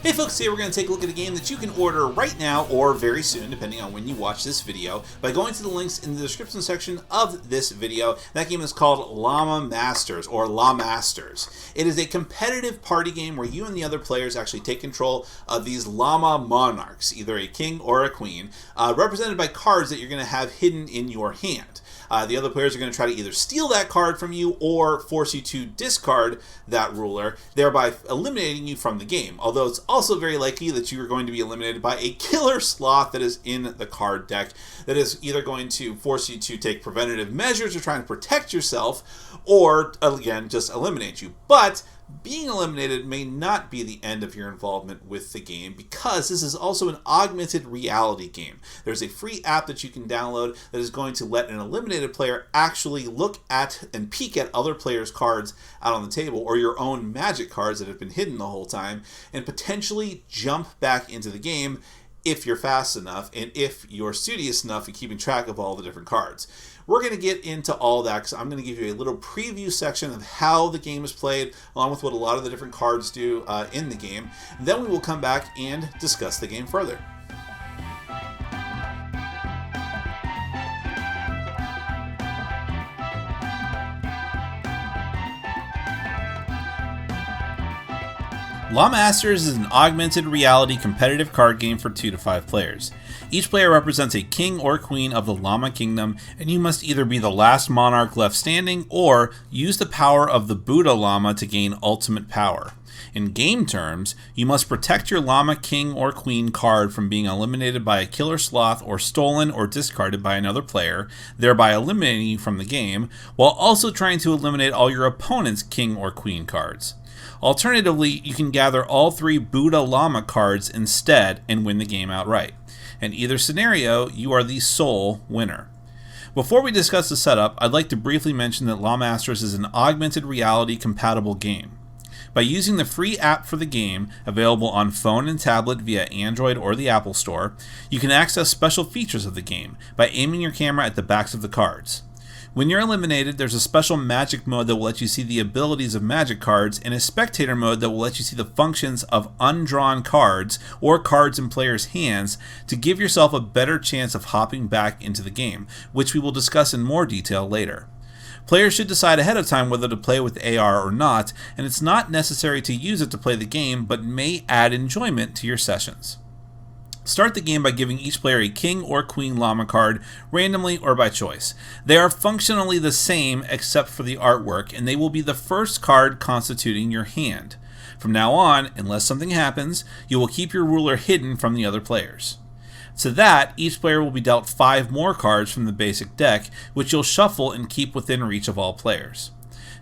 Hey folks, today we're going to take a look at a game that you can order right now or very soon, depending on when you watch this video, by going to the links in the description section of this video. That game is called Lawmasters, or Lawmasters. It is a competitive party game where you and the other players actually take control of these llama monarchs, either a king or a queen, represented by cards that you're going to have hidden in your hand. The other players are going to try to either steal that card from you or force you to discard that ruler, thereby eliminating you from the game. Although it's also very likely that you are going to be eliminated by a killer sloth that is in the card deck that is either going to force you to take preventative measures or trying to protect yourself, or again, just eliminate you. But being eliminated may not be the end of your involvement with the game, because this is also an augmented reality game. There's a free app that you can download that is going to let an eliminated player actually look at and peek at other players' cards out on the table, or your own magic cards that have been hidden the whole time, and potentially jump back into the game if you're fast enough and if you're studious enough in keeping track of all the different cards. We're going to get into all that because I'm going to give you a little preview section of how the game is played, along with what a lot of the different cards do in the game. Then we will come back and discuss the game further. Lawmasters is an augmented reality competitive card game for 2 to 5 players. Each player represents a king or queen of the llama kingdom, and you must either be the last monarch left standing or use the power of the Buddha llama to gain ultimate power. In game terms, you must protect your llama king or queen card from being eliminated by a killer sloth or stolen or discarded by another player, thereby eliminating you from the game, while also trying to eliminate all your opponent's king or queen cards. Alternatively, you can gather all 3 Buddha llama cards instead and win the game outright. In either scenario, you are the sole winner. Before we discuss the setup, I'd like to briefly mention that Lawmasters is an augmented reality compatible game. By using the free app for the game, available on phone and tablet via Android or the Apple Store, you can access special features of the game by aiming your camera at the backs of the cards. When you're eliminated, there's a special magic mode that will let you see the abilities of magic cards, and a spectator mode that will let you see the functions of undrawn cards or cards in players' hands to give yourself a better chance of hopping back into the game, which we will discuss in more detail later. Players should decide ahead of time whether to play with AR or not, and it's not necessary to use it to play the game, but may add enjoyment to your sessions. Start the game by giving each player a king or queen llama card, randomly or by choice. They are functionally the same except for the artwork, and they will be the first card constituting your hand. From now on, unless something happens, you will keep your ruler hidden from the other players. To that, each player will be dealt 5 more cards from the basic deck, which you'll shuffle and keep within reach of all players.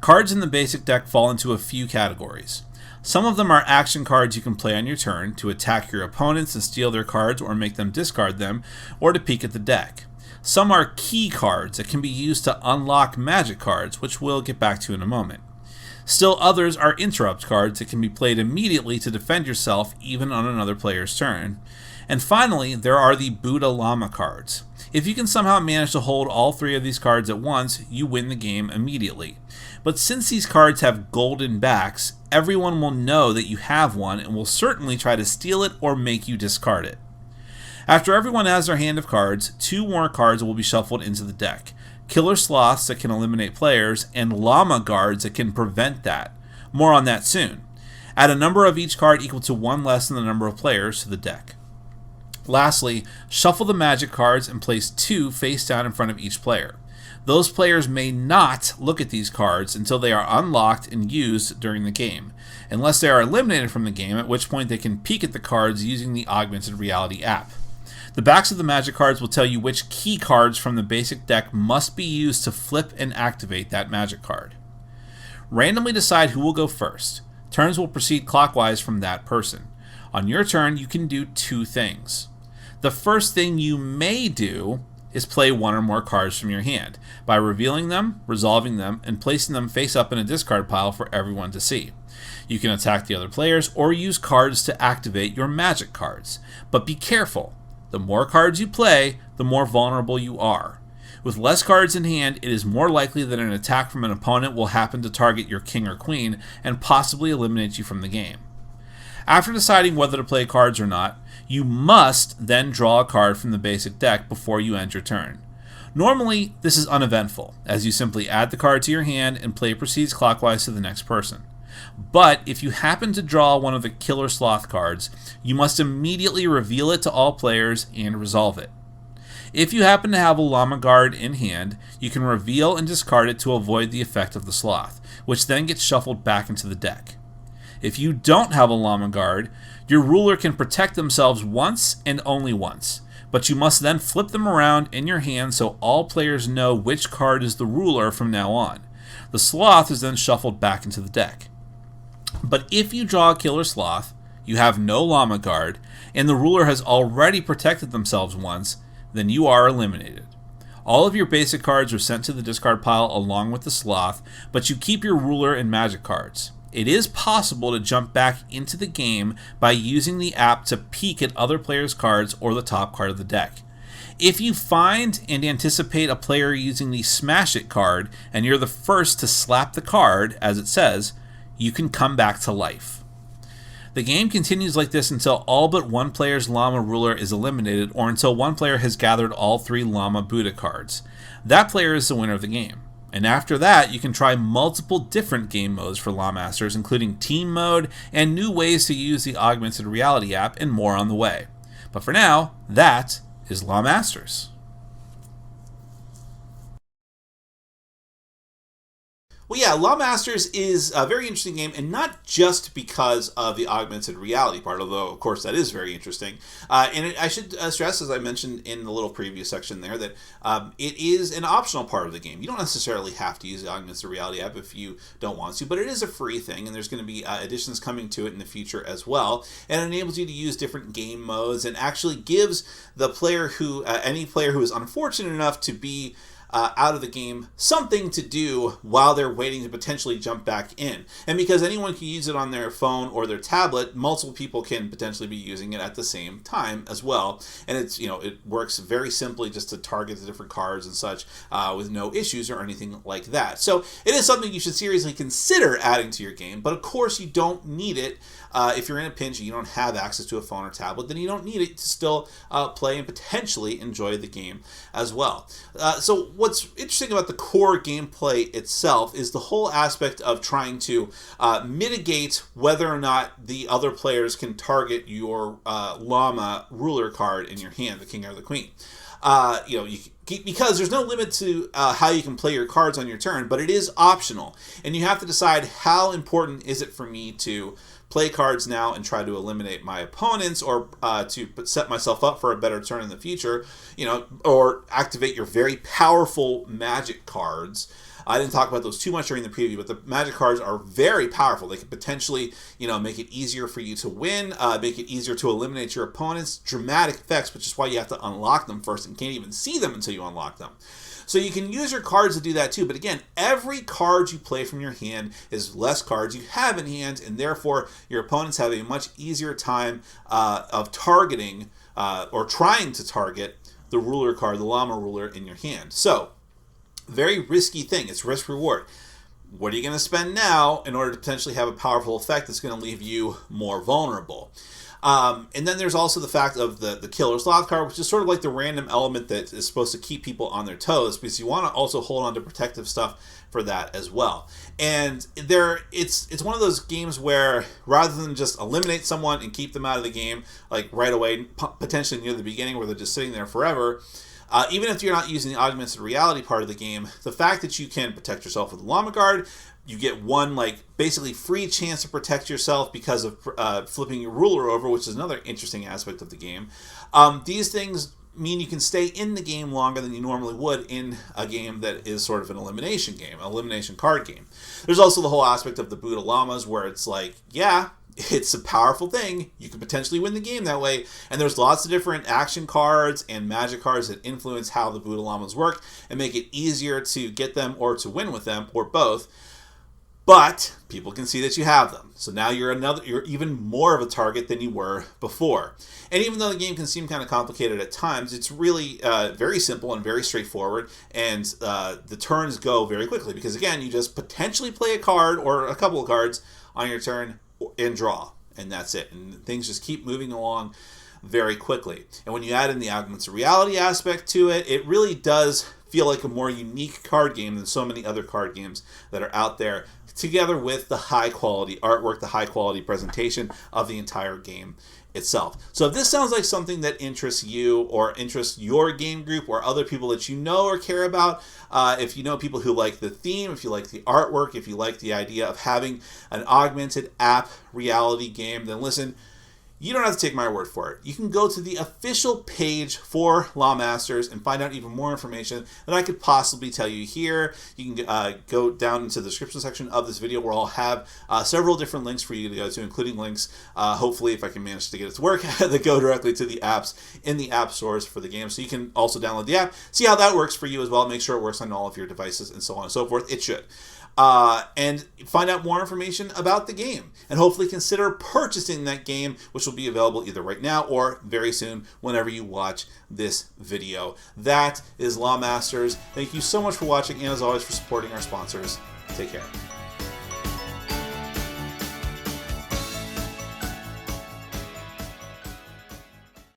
Cards in the basic deck fall into a few categories. Some of them are action cards you can play on your turn to attack your opponents and steal their cards or make them discard them, or to peek at the deck. Some are key cards that can be used to unlock magic cards, which we'll get back to in a moment. Still others are interrupt cards that can be played immediately to defend yourself even on another player's turn. And finally, there are the Buddha llama cards. If you can somehow manage to hold all 3 of these cards at once, you win the game immediately. But since these cards have golden backs, everyone will know that you have one and will certainly try to steal it or make you discard it. After everyone has their hand of cards, 2 more cards will be shuffled into the deck. Killer sloths that can eliminate players, and llama guards that can prevent that. More on that soon. Add a number of each card equal to 1 less than the number of players to the deck. Lastly, shuffle the magic cards and place 2 face down in front of each player. Those players may not look at these cards until they are unlocked and used during the game, unless they are eliminated from the game, at which point they can peek at the cards using the Augmented Reality app. The backs of the magic cards will tell you which key cards from the basic deck must be used to flip and activate that magic card. Randomly decide who will go first. Turns will proceed clockwise from that person. On your turn, you can do 2 things. The first thing you may do is play 1 or more cards from your hand by revealing them, resolving them, and placing them face up in a discard pile for everyone to see. You can attack the other players or use cards to activate your magic cards. But be careful. The more cards you play, the more vulnerable you are. With less cards in hand, it is more likely that an attack from an opponent will happen to target your king or queen and possibly eliminate you from the game. After deciding whether to play cards or not, you must then draw a card from the basic deck before you end your turn. Normally, this is uneventful, as you simply add the card to your hand and play proceeds clockwise to the next person. But if you happen to draw one of the Killer Sloth cards, you must immediately reveal it to all players and resolve it. If you happen to have a Llama Guard in hand, you can reveal and discard it to avoid the effect of the Sloth, which then gets shuffled back into the deck. If you don't have a Llama Guard, your ruler can protect themselves once and only once, but you must then flip them around in your hand so all players know which card is the ruler from now on. The Sloth is then shuffled back into the deck. But if you draw a Killer Sloth, you have no Llama Guard, and the ruler has already protected themselves once, then you are eliminated. All of your basic cards are sent to the discard pile along with the Sloth, but you keep your ruler and magic cards. It is possible to jump back into the game by using the app to peek at other players' cards or the top card of the deck. If you find and anticipate a player using the Smash It card, and you're the first to slap the card, as it says, you can come back to life. The game continues like this until all but one player's Llama ruler is eliminated, or until one player has gathered all 3 Llama Buddha cards. That player is the winner of the game. And after that, you can try multiple different game modes for Lawmasters, including team mode and new ways to use the Augmented Reality app, and more on the way. But for now, that is Lawmasters. Well, yeah, Lawmasters is a very interesting game, and not just because of the augmented reality part, although, of course, that is very interesting. I should stress, as I mentioned in the little preview section there, that it is an optional part of the game. You don't necessarily have to use the augmented reality app if you don't want to, but it is a free thing, and there's going to be additions coming to it in the future as well, and it enables you to use different game modes, and actually gives the player who, any player who is unfortunate enough to be out of the game something to do while they're waiting to potentially jump back in. And because anyone can use it on their phone or their tablet, multiple people can potentially be using it at the same time as well. And it's, it works very simply just to target the different cards and such with no issues or anything like that. So it is something you should seriously consider adding to your game, but of course you don't need it. If you're in a pinch and you don't have access to a phone or tablet, then you don't need it to still play and potentially enjoy the game as well. So what's interesting about the core gameplay itself is the whole aspect of trying to mitigate whether or not the other players can target your Llama ruler card in your hand, the king or the queen. Because there's no limit to how you can play your cards on your turn, but it is optional. And you have to decide, how important is it for me to play cards now and try to eliminate my opponents, or to set myself up for a better turn in the future, or activate your very powerful magic cards. I didn't talk about those too much during the preview, but the magic cards are very powerful. They can potentially, make it easier for you to win, make it easier to eliminate your opponents. Dramatic effects, which is why you have to unlock them first and can't even see them until you unlock them. So you can use your cards to do that too, but again, every card you play from your hand is less cards you have in hand, and therefore your opponents have a much easier time of targeting or trying to target the ruler card, the Llama ruler in your hand. So, very risky thing. It's risk reward. What are you going to spend now in order to potentially have a powerful effect that's going to leave you more vulnerable? And then there's also the fact of the Killer Sloth card, which is sort of like the random element that is supposed to keep people on their toes, because you want to also hold on to protective stuff for that as well. And it's one of those games where, rather than just eliminate someone and keep them out of the game like right away, potentially near the beginning where they're just sitting there forever, even if you're not using the augmented reality part of the game, the fact that you can protect yourself with a Llama Guard, you get one basically free chance to protect yourself because of flipping your ruler over, which is another interesting aspect of the game. These things mean you can stay in the game longer than you normally would in a game that is sort of an elimination game, an elimination card game. There's also the whole aspect of the Buddha Llamas, where it's like, yeah, it's a powerful thing. You could potentially win the game that way. And there's lots of different action cards and magic cards that influence how the Buddha Llamas work and make it easier to get them or to win with them, or both. But people can see that you have them. So now you're even more of a target than you were before. And even though the game can seem kind of complicated at times, it's really very simple and very straightforward. And the turns go very quickly because, again, you just potentially play a card or a couple of cards on your turn and draw. and that's it. And things just keep moving along very quickly. And when you add in the augmented reality aspect to it, it really does feel like a more unique card game than so many other card games that are out there, together with the high quality artwork, the high quality presentation of the entire game itself. So if this sounds like something that interests you or interests your game group or other people that you know or care about, if you know people who like the theme, if you like the artwork, if you like the idea of having an augmented app reality game, then listen, you don't have to take my word for it. You can go to the official page for Lawmasters and find out even more information than I could possibly tell you here. You can go down into the description section of this video where I'll have several different links for you to go to, including links, hopefully, if I can manage to get it to work, that go directly to the apps in the app stores for the game. So you can also download the app, see how that works for you as well, make sure it works on all of your devices and so on and so forth. It should. And find out more information about the game, and hopefully consider purchasing that game, which will be available either right now or very soon whenever you watch this video. That is Lawmasters. Thank you so much for watching, and as always, for supporting our sponsors. Take care.